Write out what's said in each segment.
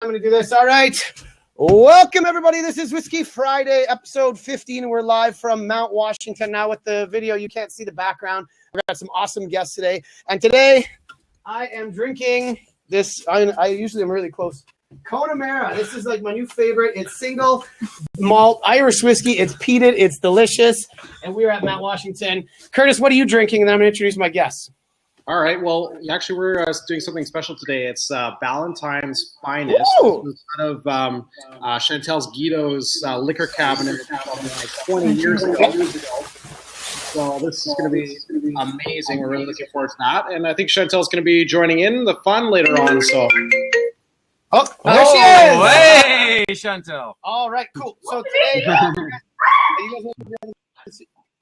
I'm going to do this. All right. Welcome, everybody. This is Whiskey Friday, episode 15. We're live from Mount Washington. Now with the video, you can't see the background. We've got some awesome guests today. And today, I am drinking this. I usually am really close. Connemara. This is like my new favorite. It's single malt Irish whiskey. It's peated. It's delicious. And we're at Mount Washington. Curtis, what are you drinking? And then I'm going to introduce my guests. All right. Well, actually, we're doing something special today. It's Ballantine's Finest. Ooh. This is out of Chantel's Guido's liquor cabinet from like 20 years ago. So this is going to be amazing. We're really looking forward to that. And I think Chantel's going to be joining in the fun later on. So, there she is. Hey, Chantel. All right, cool. So today, you guys won't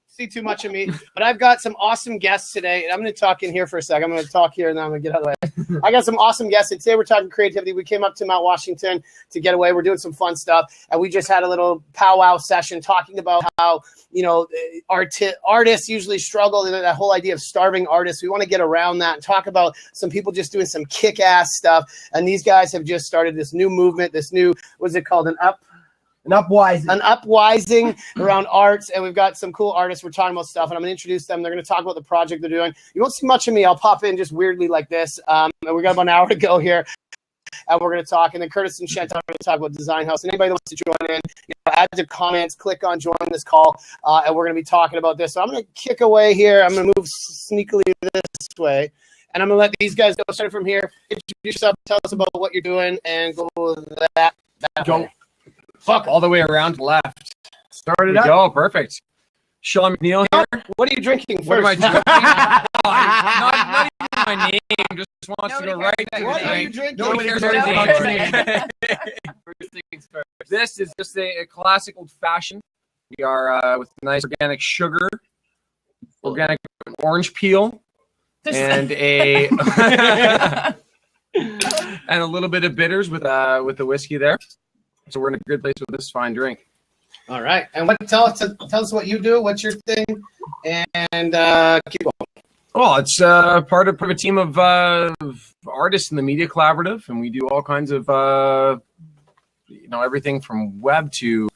see too much of me, but I've got some awesome guests today, and I'm going to talk in here for a second. I'm going to talk here, and then I'm going to get out of the way. I got some awesome guests, and today we're talking creativity. We came up to Mount Washington to get away. We're doing some fun stuff, and we just had a little powwow session talking about how, you know, artists usually struggle, that whole idea of starving artists. We want to get around that and talk about some people just doing some kick-ass stuff, and these guys have just started this new movement, this new, what's it called, an upwising around arts, and we've got some cool artists. We're talking about stuff, and I'm going to introduce them. They're going to talk about the project they're doing. You won't see much of me. I'll pop in just weirdly like this, and we got about an hour to go here, and we're going to talk. And then Curtis and Chantel are going to talk about Design House. And anybody that wants to join in, add to comments, click on join this call, and we're going to be talking about this. So I'm going to kick away here. I'm going to move sneakily this way, and I'm going to let these guys go. Start from here. Introduce yourself. Tell us about what you're doing, and go with that Go. Fuck, all the way around to the left. Start it up. Go, perfect. Sean McNeil here. What are you drinking first? What am I drinking? not even my name. Just wants to go right to What the are you drink. drinking? Nobody cares Nobody about cares. First things first. This is just a classic old fashioned. We are with nice organic sugar, organic orange peel, and a and a little bit of bitters with the whiskey there. So we're in a good place with this fine drink. All right. And tell us what you do. What's your thing? And keep going. Well, it's part of a team of artists in the Media Collaborative, and we do all kinds of everything from web to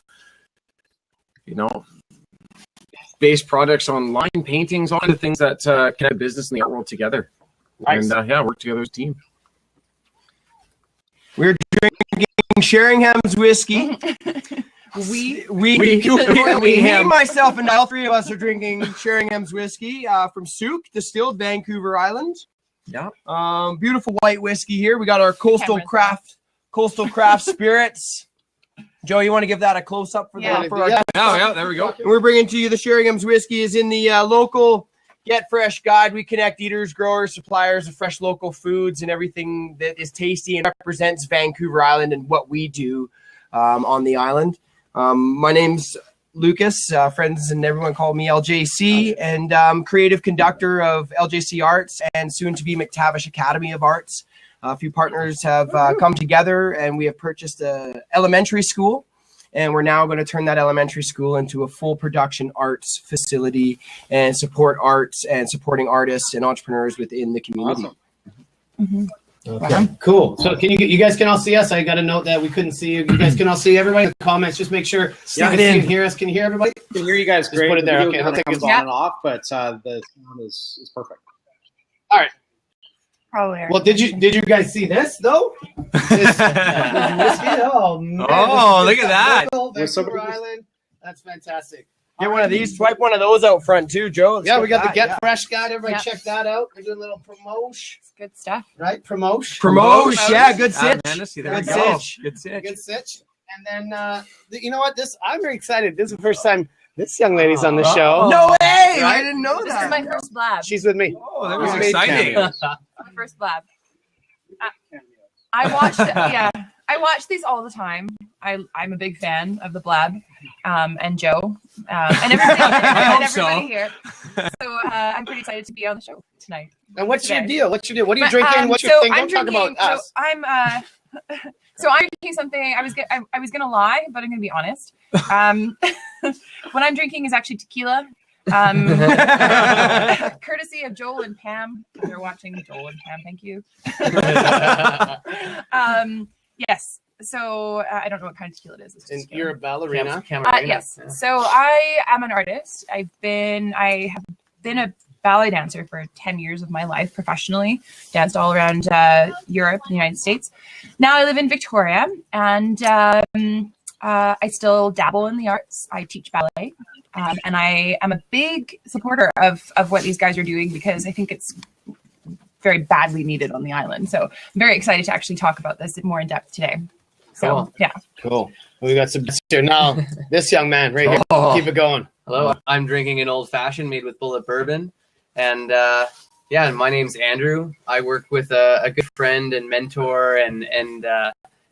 based projects, online paintings, all the things that connect business and the art world together. Nice. And work together as a team. We're drinking Sheringham's whiskey. Me, myself, and all three of us are drinking Sheringham's whiskey from Souk, distilled Vancouver Island. Yeah. Beautiful white whiskey here. We got our coastal craft spirits. Joe, you want to give that a close up for our Yeah, there we go. And we're bringing to you the Sheringham's whiskey is in the local Get Fresh guide. We connect eaters, growers, suppliers of fresh local foods and everything that is tasty and represents Vancouver Island and what we do on the island. My name's Lucas. Friends and everyone call me LJC, and I'm creative conductor of LJC Arts and soon to be McTavish Academy of Arts. A few partners have come together, and we have purchased an elementary school. And we're now going to turn that elementary school into a full production arts facility and support arts and supporting artists and entrepreneurs within the community. Awesome. Mm-hmm. Okay, cool. So you guys can all see us? I got a note that we couldn't see you. You guys can all see everybody in the comments. Just make sure you can hear us. Can you hear everybody? I can hear you guys great. Just put it there. Okay, I'll take it on and off, but the sound is perfect. All right. Probably. Well, did you guys see this though? This whiskey? Oh man! Oh, look at that! Vancouver Island. That's fantastic. Get one of these. Swipe one of those out front too, Joe. We got the Get Fresh guide. Everybody check that out. We're doing a little promotion. It's good stuff. Right? Promotion. Yeah, good sitch. Good sitch. And then, you know what? I'm very excited. This is the first time this young lady's on the show. No way! Right? I didn't know This that. is my first blab. She's with me. Oh, that was exciting. My first blab. I watch these all the time. I'm a big fan of the blab, and Joe, and everybody here. So I'm pretty excited to be on the show tonight. And what's your deal? What are you drinking? What's your thing? Don't talk about us. So I'm drinking something. I was gonna lie, but I'm gonna be honest. What I'm drinking is actually tequila. Courtesy of Joel and Pam. If you're watching, Joel and Pam, thank you. Yes. So I don't know what kind of tequila it is. It's just And tequila. you're a ballerina. Yes. So I am an artist. I have been a ballet dancer for 10 years of my life professionally, danced all around Europe and the United States. Now I live in Victoria, and I still dabble in the arts. I teach ballet, and I am a big supporter of what these guys are doing, because I think it's very badly needed on the island. So I'm very excited to actually talk about this more in depth today. So, Cool. yeah. Cool. We got some here now. This young man right here. Oh. Keep it going. Hello, I'm drinking an old fashioned made with bullet bourbon. And and my name's Andrew. I work with a good friend and mentor and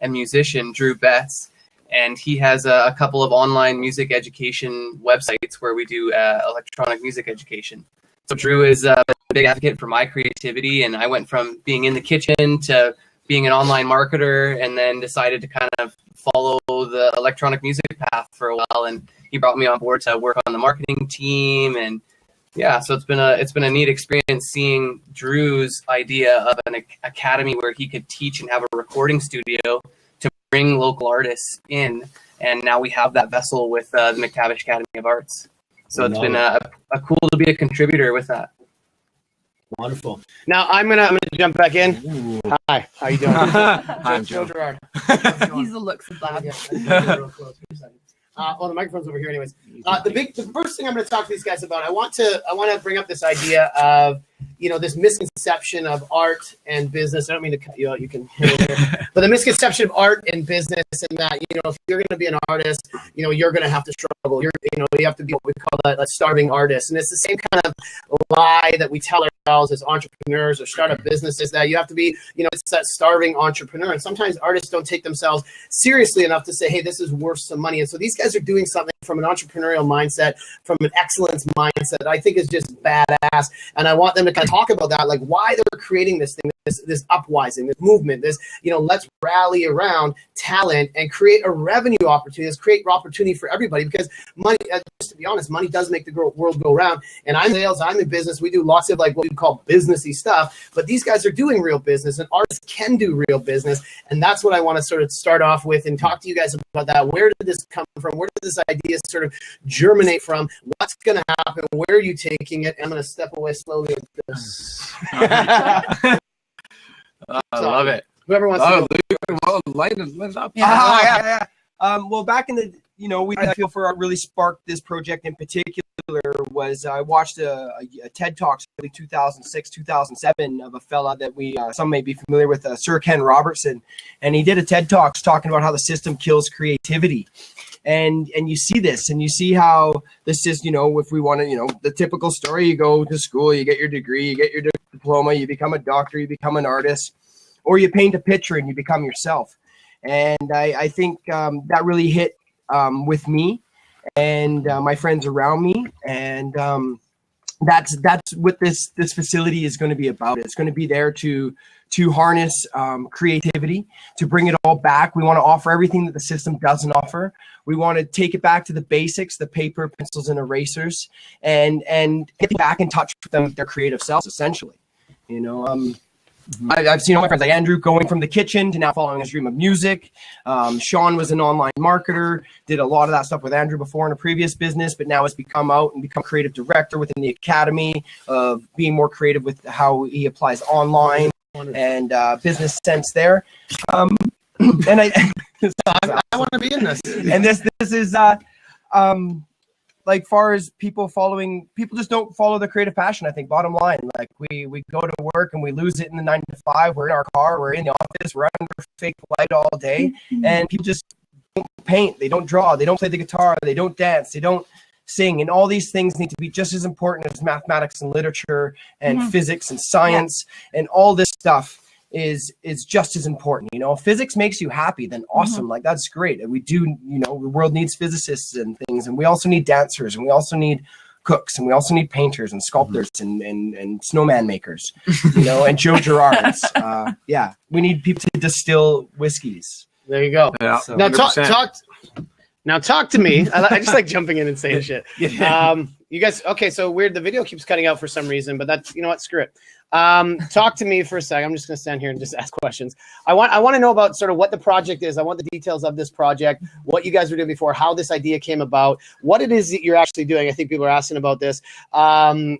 musician, Drew Betts. And he has a couple of online music education websites where we do electronic music education. So Drew is a big advocate for my creativity. And I went from being in the kitchen to being an online marketer, and then decided to kind of follow the electronic music path for a while. And he brought me on board to work on the marketing team. And yeah, so it's been a neat experience seeing Drew's idea of an academy where he could teach and have a recording studio to bring local artists in. And now we have that vessel with the McTavish Academy of Arts. So it's been a cool to be a contributor with that. Wonderful. Now I'm gonna jump back in. Ooh. Hi, how you doing? I'm Joe Joe. Gerard. He's the looks of Blab. The microphone's over here, anyways. The first thing I'm going to talk to these guys about, I want to bring up this idea of, this misconception of art and business. I don't mean to cut you out. You can hear it here. But the misconception of art and business, and that, if you're going to be an artist, you're going to have to struggle. You have to be what we call a starving artist. And it's the same kind of lie that we tell ourselves as entrepreneurs or startup businesses, that you have to be, it's that starving entrepreneur. And sometimes artists don't take themselves seriously enough to say, hey, this is worth some money. And so these guys are doing something from an entrepreneurial mindset, from an excellence mindset, that I think is just badass. And I want them to kind of talk about that, like why they're creating this thing, this upwising, this movement, this, let's rally around talent and create a revenue opportunity. Let's create opportunity for everybody, because money, just to be honest, money does make the world go round. And I'm in sales, I'm in business. We do lots of like what we call businessy stuff, but these guys are doing real business, and artists can do real business. And that's what I want to sort of start off with and talk to you guys about that. Where did this come from? Where did this idea sort of germinate from? What's going to happen? Where are you taking it? I'm going to step away slowly. I love it. Whoever wants to go. Well, light it up. Yeah. Well, back in the, I feel for what really sparked this project in particular was I watched a TED Talks in 2006, 2007 of a fella that some may be familiar with, Sir Ken Robertson, and he did a TED Talks talking about how the system kills creativity. And you see this, and you see how this is, if we want to, the typical story, you go to school, you get your degree, you get your diploma, you become a doctor, you become an artist, or you paint a picture and you become yourself. And I think that really hit with me and my friends around me. And that's what this facility is going to be about. It's going to be there to harness creativity, to bring it all back. We want to offer everything that the system doesn't offer. We want to take it back to the basics, the paper, pencils, and erasers, and get back in touch with them, with their creative selves, essentially. I've seen all my friends like Andrew going from the kitchen to now following his dream of music. Sean was an online marketer, did a lot of that stuff with Andrew before in a previous business, but now has become creative director within the academy, of being more creative with how he applies online and business sense there. And I want to be in this. And this is like far as people just don't follow their creative passion. I think bottom line, like we go to work and we lose it in the 9 to 5. We're in our car, we're in the office, we're under fake light all day, and people just don't paint, they don't draw, they don't play the guitar, they don't dance, they don't sing, and all these things need to be just as important as mathematics and literature and physics and science, and all this stuff is just as important. If physics makes you happy, then awesome. Like that's great. We do, the world needs physicists and things, and we also need dancers, and we also need cooks, and we also need painters and sculptors and snowman makers, and Joe Gerards. We need people to distill whiskeys. There you go. Yeah. So, now talk to me. I just like jumping in and saying shit. You guys, okay, so weird. The video keeps cutting out for some reason, but that's, you know what, screw it. Talk to me for a sec. I'm just going to stand here and just ask questions. I want to know about sort of what the project is. I want the details of this project, what you guys were doing before, how this idea came about, what it is that you're actually doing. I think people are asking about this. And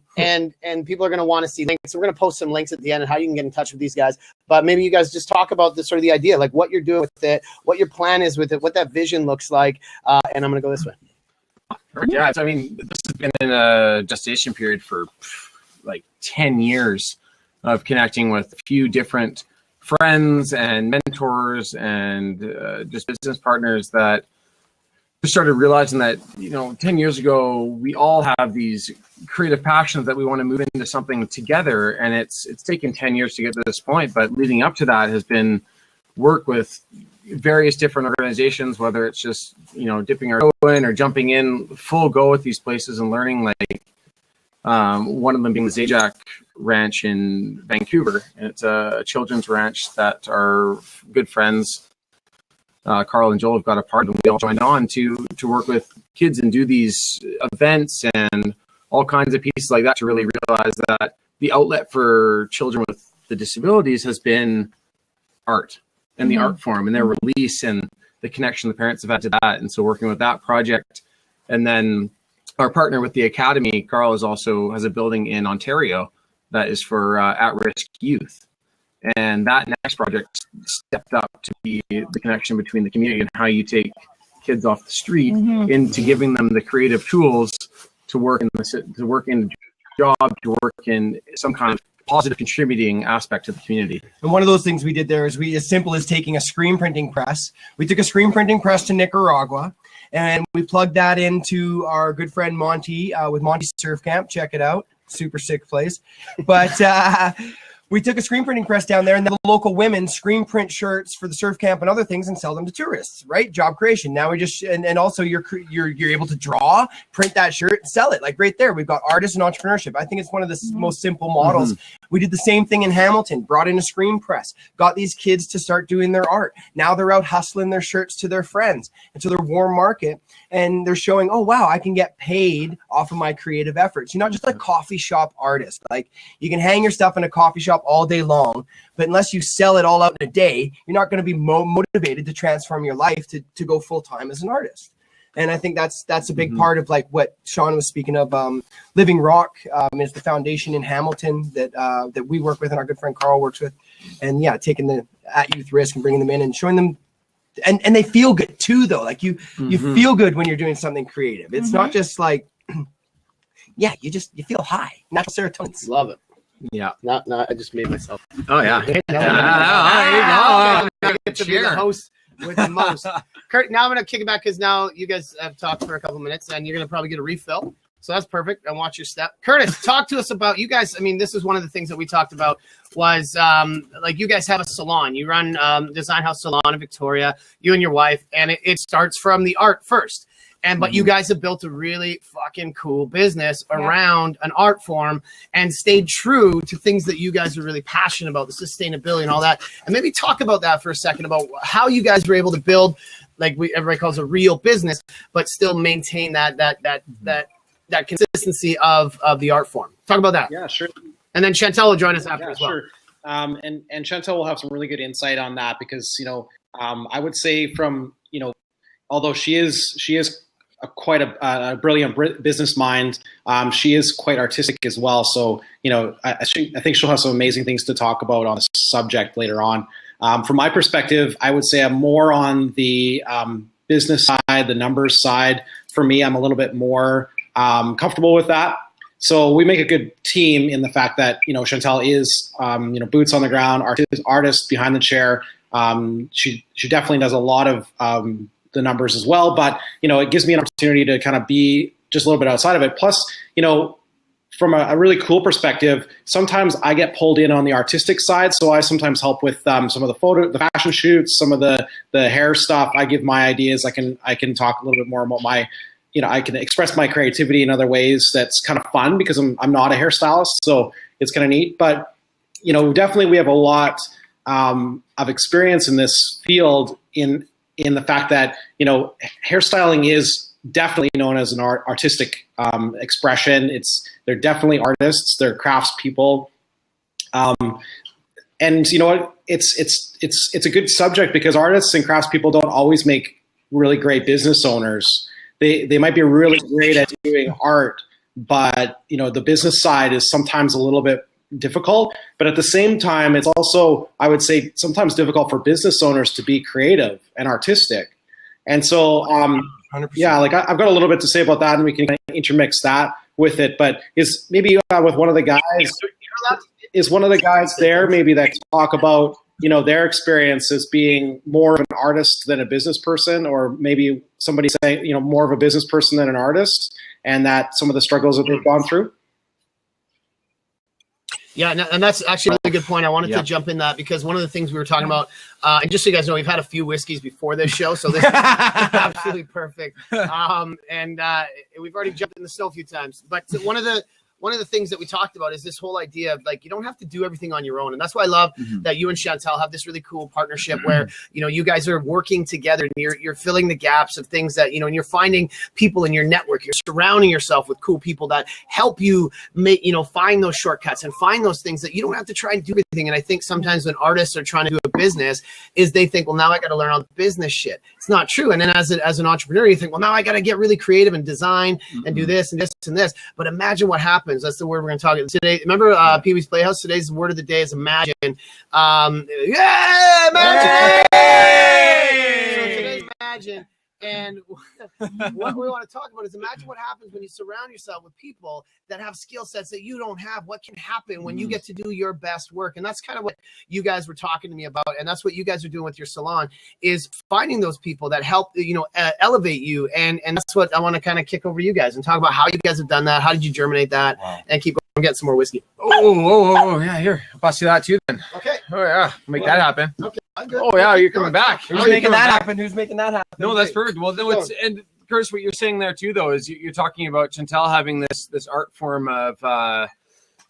people are going to want to see links. So we're going to post some links at the end and how you can get in touch with these guys. But maybe you guys just talk about the sort of the idea, like what you're doing with it, what your plan is with it, what that vision looks like. And I'm going to go this way. Yeah, I mean, this has been in a gestation period for like 10 years of connecting with a few different friends and mentors and just business partners that just started realizing that, 10 years ago, we all have these creative passions that we want to move into something together. And it's taken 10 years to get to this point, but leading up to that has been work with various different organizations, whether it's just, dipping our toe in or jumping in full go with these places and learning, like one of them being the Zajac Ranch in Vancouver. And it's a children's ranch that our good friends, Carl and Joel, have got a part of, and we all joined on to work with kids and do these events and all kinds of pieces like that to really realize that the outlet for children with the disabilities has been art and the art form and their release and the connection the parents have had to that. And so working with that project, and then our partner with the Academy, Carl, has a building in Ontario that is for at-risk youth. And that next project stepped up to be the connection between the community and how you take kids off the street into giving them the creative tools to work in the job, to work in some kind of positive contributing aspect to the community. And one of those things we did there is as simple as taking a screen printing press. We took a screen printing press to Nicaragua, and we plugged that into our good friend Monty with Monty Surf Camp. Check it out. Super sick place. But we took a screen printing press down there, and then the local women screen print shirts for the surf camp and other things and sell them to tourists, right? Job creation. Now we just, and also you're able to draw, print that shirt, sell it. Like right there, we've got artists and entrepreneurship. I think it's one of the most simple models. We did the same thing in Hamilton, brought in a screen press, got these kids to start doing their art. Now they're out hustling their shirts to their friends and to their warm market. And they're showing, oh, wow, I can get paid off of my creative efforts. You're not just a coffee shop artist. Like you can hang your stuff in a coffee shop all day long, but unless you sell it all out in a day, you're not going to be motivated to transform your life to go full time as an artist. And I think that's a big part of like what Sean was speaking of. Living Rock is the foundation in Hamilton that we work with and our good friend Carl works with. And yeah, taking the at youth risk and bringing them in and showing them. And they feel good too, though. Like you feel good when you're doing something creative. It's not just like, you feel high. Natural serotonin. Love it. Yeah. No, I just made myself. Oh yeah. There you go. I get to be the host with the most. Kurt, now I'm going to kick it back because now you guys have talked for a couple minutes and you're going to probably get a refill. So that's perfect. I watch your step. Curtis, talk to us about you guys. I mean, this is one of the things that we talked about was like you guys have a salon. You run Design House Salon in Victoria, you and your wife, and it starts from the art first. But you guys have built a really fucking cool business around an art form and stayed true to things that you guys are really passionate about, the sustainability and all that. And maybe talk about that for a second, about how you guys were able to build, like everybody calls a real business, but still maintain that consistency of the art form. Talk about that. Yeah, sure. And then Chantel will join us after as well. Sure. And Chantel will have some really good insight on that because, I would say from, although she is quite a brilliant business mind, she is quite artistic as well. So, I think she'll have some amazing things to talk about on this subject later on. From my perspective, I would say I'm more on the business side, the numbers side. For me, I'm a little bit more comfortable with that. So we make a good team in the fact that, Chantel is, boots on the ground, artist behind the chair. She definitely does a lot of the numbers as well, but, it gives me an opportunity to kind of be just a little bit outside of it. Plus, from a really cool perspective, sometimes I get pulled in on the artistic side. So I sometimes help with some of the fashion shoots, some of the hair stuff. I give my ideas. I can talk a little bit more about I can express my creativity in other ways. That's kind of fun because I'm not a hairstylist, so it's kind of neat. But, definitely we have a lot of experience in this field in the fact that, hairstyling is definitely known as an artistic expression. They're definitely artists. They're craftspeople. And you know what? It's a good subject because artists and craftspeople don't always make really great business owners. They might be really great at doing art, but you know the business side is sometimes a little bit difficult. But at the same time, it's also, I would say, sometimes difficult for business owners to be creative and artistic. And so, 100%. yeah, like I've got a little bit to say about that, and we can intermix that with it. But is maybe with one of the guys, is one of the guys there maybe that can talk about, you know, their experience as being more of an artist than a business person, or maybe somebody saying, you know, more of a business person than an artist, and that some of the struggles that they've gone through? Yeah, and that's actually a really good point. I wanted to jump in that because one of the things we were talking about, and just so you guys know, we've had a few whiskeys before this show, so this is absolutely perfect. And we've already jumped in the snow a few times. But one of the things that we talked about is this whole idea of like, you don't have to do everything on your own. And that's why I love that you and Chantel have this really cool partnership where, you know, you guys are working together and you're filling the gaps of things that, you know, and you're finding people in your network. You're surrounding yourself with cool people that help you make, you know, find those shortcuts and find those things that you don't have to try and do everything. And I think sometimes when artists are trying to do a business is they think, well, now I got to learn all the business shit. It's not true. And then as an entrepreneur, you think, well, now I got to get really creative and design and do this and this and this. But imagine what happens. That's the word we're going to talk about today. Remember Pee Wee's Playhouse? Today's word of the day is imagine. Imagine! So today's imagine. And what we want to talk about is imagine what happens when you surround yourself with people that have skill sets that you don't have. What can happen when you get to do your best work? And that's kind of what you guys were talking to me about. And that's what you guys are doing with your salon, is finding those people that help, you know, elevate you. And that's what I want to kind of kick over you guys and talk about how you guys have done that. How did you germinate that? Wow. And keep going, get some more whiskey. Oh, yeah, here. I'll bust you that too then. Okay. Oh, yeah. Make that happen. Okay. I'm good. Oh, yeah, you're coming back. Who's making that happen? Who's making that happen? No, that's perfect. Well, no, it's, and Curtis, what you're saying there too, though, is you're talking about Chantel having this art form of,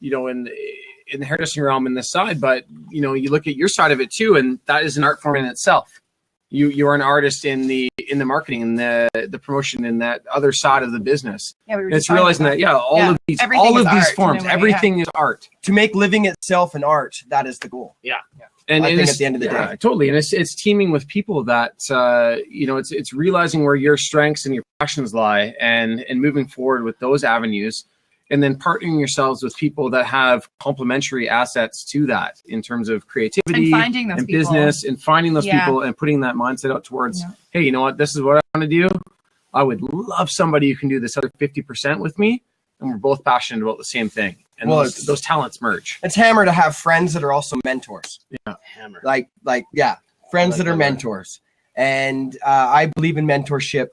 you know, in the hairdressing realm in this side, but you know, you look at your side of it too, and that is an art form in itself. You are an artist in the marketing and the promotion and that other side of the business. Yeah, we were just realizing that. Yeah, all of these forms, everything is art. To make living itself an art, that is the goal. Yeah. And I think at the end of the day, totally. And it's teaming with people that you know, it's realizing where your strengths and your passions lie, and moving forward with those avenues, and then partnering yourselves with people that have complementary assets to that in terms of creativity and business, and finding those people and putting that mindset out towards, hey, you know what, this is what I want to do. I would love somebody who can do this other 50% with me, and we're both passionate about the same thing. And those talents merge. It's hammer to have friends that are also mentors. Yeah, hammer. Like friends that are mentors. And I believe in mentorship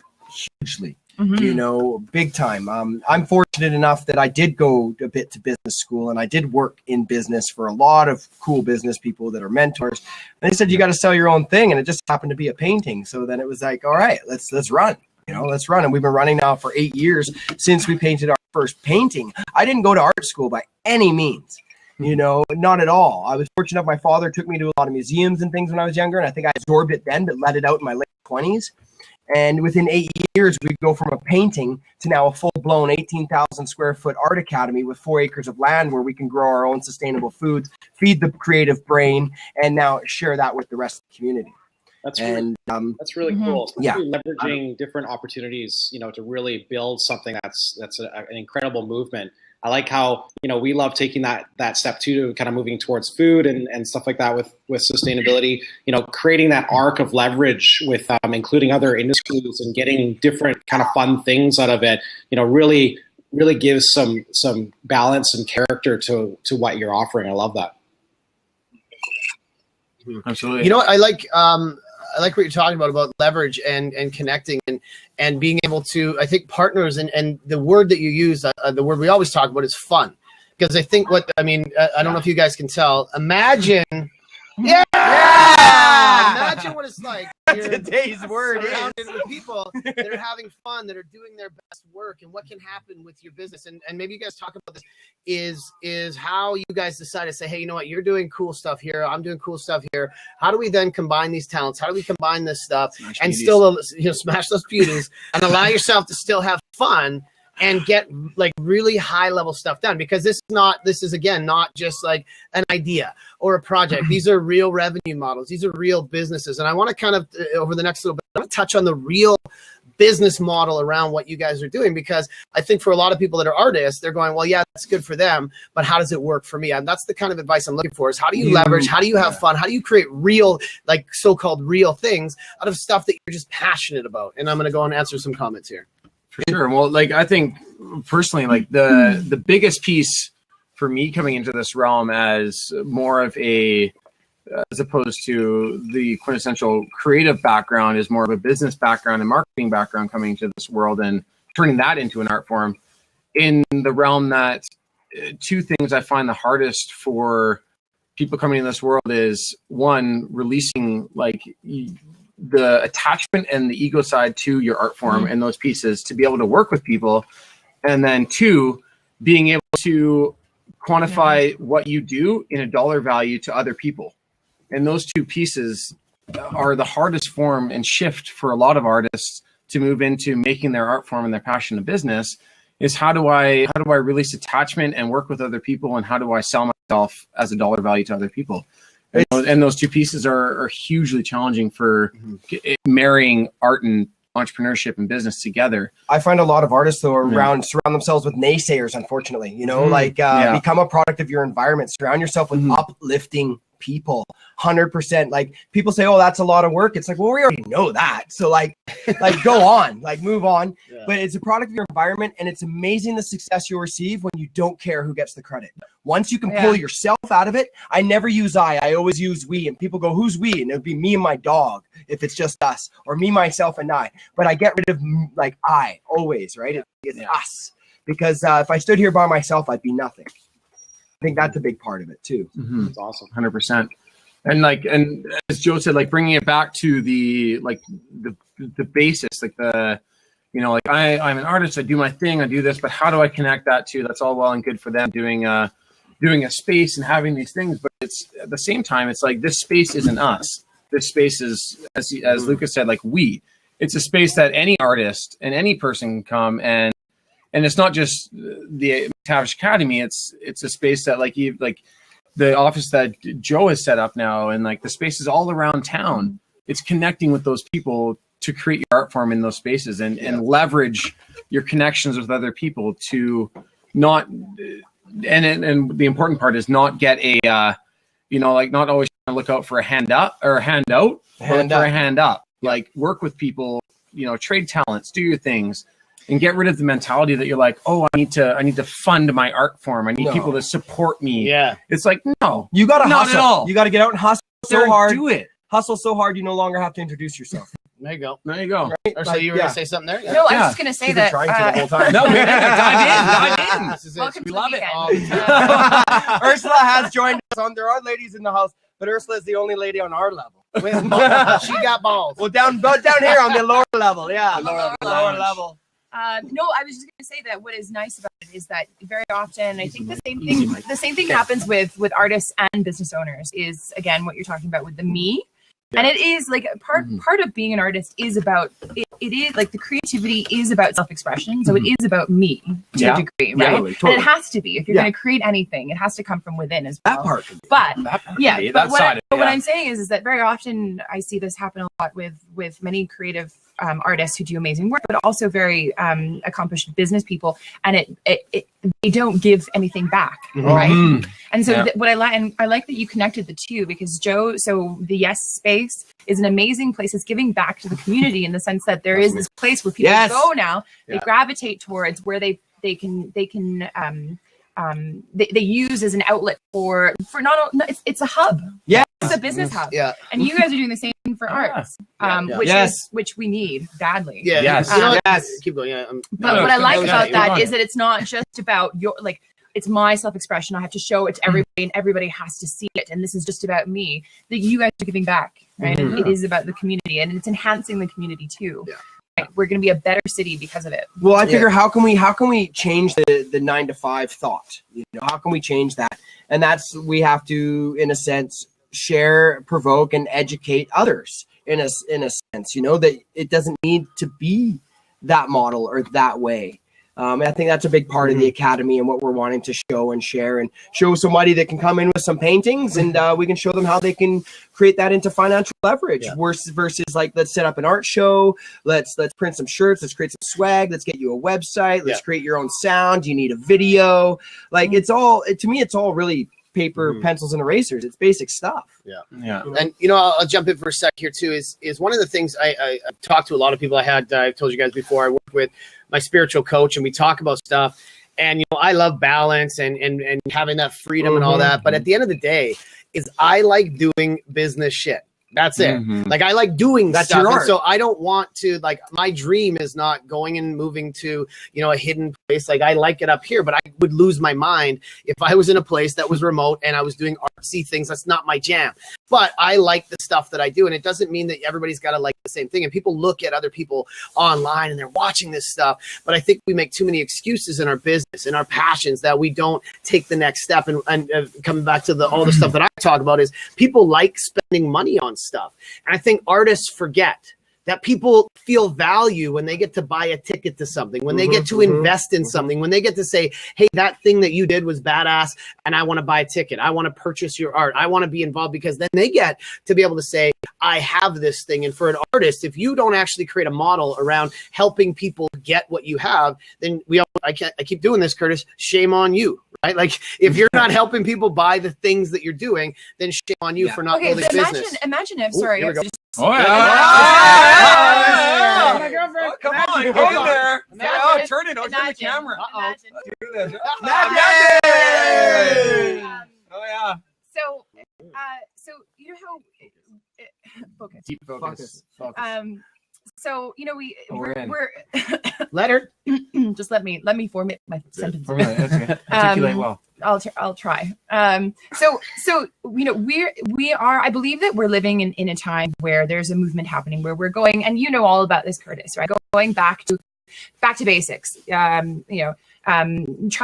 hugely. You know, big time. I'm fortunate enough that I did go a bit to business school, and I did work in business for a lot of cool business people that are mentors. And they said, you got to sell your own thing. And it just happened to be a painting. So then it was like, all right, let's run. You know, let's run. And we've been running now for 8 years since we painted our first painting. I didn't go to art school by any means, you know, not at all. I was fortunate enough. My father took me to a lot of museums and things when I was younger, and I think I absorbed it then, but let it out in my late 20s. And within 8 years, we go from a painting to now a full-blown 18,000 square foot art academy with 4 acres of land where we can grow our own sustainable foods, feed the creative brain, and now share that with the rest of the community. That's really cool. Yeah, leveraging different opportunities, you know, to really build something that's an incredible movement. I like how, you know, we love taking that step too, to kind of moving towards food and stuff like that with sustainability. You know, creating that arc of leverage with including other industries and getting different kind of fun things out of it. You know, really gives some balance and character to what you're offering. I love that. Absolutely. You know what I like what you're talking about leverage and connecting and being able to, I think, partners and the word that you use, the word we always talk about is fun. Because I think I don't know if you guys can tell. Imagine. Yeah! Imagine what it's like. You're Today's word is. surrounded with people that are having fun, that are doing their best work, and what can happen with your business. And maybe you guys talk about this is how you guys decide to say, hey, you know what, you're doing cool stuff here, I'm doing cool stuff here. How do we then combine these talents? How do we combine this stuff and still smash those beauties and allow yourself to still have fun and get like really high level stuff done? Because this is again not just like an idea or a project. These are real revenue models. These are real businesses. And I want to kind of over the next little bit, I want to touch on the real business model around what you guys are doing, because I think for a lot of people that are artists, they're going, well, yeah, that's good for them, but how does it work for me? And that's the kind of advice I'm looking for, is how do you leverage, how do you have fun, how do you create real, like so-called real things out of stuff that you're just passionate about? And I'm going to go and answer some comments here. For sure. Well, like I think personally, like the biggest piece for me coming into this realm as more of a, as opposed to the quintessential creative background, is more of a business background and marketing background coming into this world and turning that into an art form, in the realm that two things I find the hardest for people coming in this world is, one, releasing like the attachment and the ego side to your art form and those pieces to be able to work with people. And then two, being able to quantify what you do in a dollar value to other people. And those two pieces are the hardest form and shift for a lot of artists to move into making their art form and their passion a business, is how do I release attachment and work with other people, and how do I sell myself as a dollar value to other people? And those two pieces are hugely challenging for marrying art and entrepreneurship and business together. I find a lot of artists though surround themselves with naysayers, unfortunately, you know, become a product of your environment, surround yourself with uplifting people. 100%. Like, people say, oh, that's a lot of work. It's like, well, we already know that. So like go on, like move on. Yeah. But it's a product of your environment, and it's amazing the success you'll receive when you don't care who gets the credit. Once you can pull yourself out of it, I never use I always use we, and people go, who's we? And it would be me and my dog if it's just us, or me, myself, and I. But I get rid of like I always, right? It's us. Because if I stood here by myself, I'd be nothing. I think that's a big part of it too. That's awesome. 100%. And as Joe said, like bringing it back to the basis, like like I'm an artist, I do my thing, I do this, but how do I connect that to, that's all well and good for them doing a space and having these things, but it's at the same time, it's like, this space isn't us. This space is, as Lucas said, like it's a space that any artist and any person can come and it's not just the McTavish Academy. It's a space that like the office that Joe has set up now, and like the spaces all around town. It's connecting with those people to create your art form in those spaces and leverage your connections with other people to not, and the important part is not get a, not always trying to look out for a hand up or a handout, but for a hand up. Like, work with people, trade talents, do your things. And get rid of the mentality that you're like, oh, I need to fund my art form. I need people to support me. Yeah. It's like, no. You got to hustle. At all. You got to get out and hustle so hard. Do it. Hustle so hard you no longer have to introduce yourself. There you go. Right? Or so you were going to say something there? Yeah. No, I was just going to say that. Trying to the whole time. No, dive in. This is Welcome it. to love it. Ursula has joined us. There are ladies in the house, but Ursula is the only lady on our level. She got balls. Well, down here on the lower level. Yeah. Lower level. No, I was just going to say that what is nice about it is that very often, I think the same thing happens with artists and business owners, is again what you're talking about with the me. Yeah. And it is like part of being an artist is about it is like the creativity is about self-expression. So it is about me to a degree, right? Totally. And it has to be. If you're going to create anything, it has to come from within as well. That part. But what I'm saying is that very often I see this happen a lot with many creative artists who do amazing work, but also very accomplished business people, and they don't give anything back, right? And so what I like that you connected the two, because Joe, so the Yes Space is an amazing place. It's giving back to the community in the sense that there is this place where people go now. They gravitate towards where they use as an outlet for it's a hub. Yeah, it's a business hub. Yeah, and you guys are doing the same for arts, which we need badly. Yeah, keep going. Yeah, but what I like about that is that it's not just about it's my self-expression. I have to show it to everybody, and everybody has to see it. And this is just about me. That you guys are giving back, right? And it is about the community, and it's enhancing the community too. Yeah. Right? We're going to be a better city because of it. Well, I figure how can we change the 9 to 5 thought? How can we change that? And that's we have to, in a sense, share, provoke, and educate others in a sense. That it doesn't need to be that model or that way. And I think that's a big part of the academy and what we're wanting to show and share, and show somebody that can come in with some paintings, and we can show them how they can create that into financial leverage versus like, let's set up an art show. Let's print some shirts. Let's create some swag. Let's get you a website. Let's create your own sound. You need a video. Like to me, it's all really paper, pencils, and erasers. It's basic stuff. Yeah. And I'll jump in for a sec here too. Is one of the things I've talked to a lot of people. I've told you guys before. I work with my spiritual coach, and we talk about stuff. And I love balance and having that freedom and all that. But at the end of the day, is I like doing business shit. That's it. Like, I like doing That's stuff. your And art. so I don't want to, like, my dream is not going and moving to, a hidden place. Like, I like it up here, but I would lose my mind if I was in a place that was remote and I was doing artsy things. That's not my jam. But I like the stuff that I do. And it doesn't mean that everybody's got to like the same thing. And people look at other people online and they're watching this stuff. But I think we make too many excuses in our business and our passions that we don't take the next step. And coming back to all the stuff that I talk about is people like spending money on stuff. And I think artists forget that people feel value when they get to buy a ticket to something, when they get to invest in something, when they get to say, hey, that thing that you did was badass and I want to buy a ticket. I want to purchase your art. I want to be involved, because then they get to be able to say, I have this thing. And for an artist, if you don't actually create a model around helping people get what you have, then I keep doing this, Curtis, shame on you, right? Like, if you're not helping people buy the things that you're doing, then shame on you for not building business. Imagine if, sorry. here we go. Oh, yeah. Oh, my girlfriend. Oh, come on, Imagine. go in there. Imagine. Oh, turn it. Oh, turn the Imagine. camera. Imagine. Do this. Yay! Oh, yeah. So you know how focus. Deep focus. So we're we're Let her. just let me formulate my sentence. That's okay. Articulate well. I'll try. So we are. I believe that we're living in a time where there's a movement happening where we're going, and all about this, Curtis, right? Going back to basics. Trying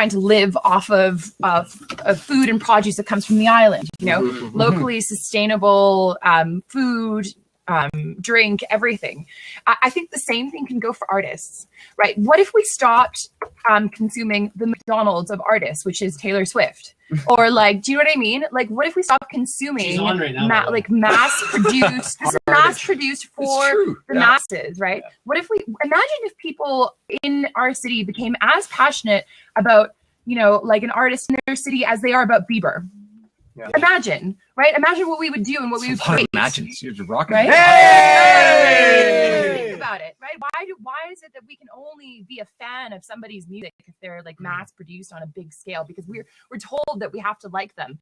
to live off of food and produce that comes from the island. Locally sustainable food. Drink, everything. I think the same thing can go for artists, right? What if we stopped consuming the McDonald's of artists, which is Taylor Swift? Or like, do you know what I mean? Like, what if we stopped consuming mass-produced? This is mass-produced for the masses, right? Yeah. What if imagine if people in our city became as passionate about, like an artist in their city as they are about Bieber? Yeah. Imagine, right? Imagine what we would do and what we would create. Imagine, you're rocking. Right? Hey! Think about it, right? Why is it that we can only be a fan of somebody's music if they're like mass produced on a big scale? Because we're told that we have to like them.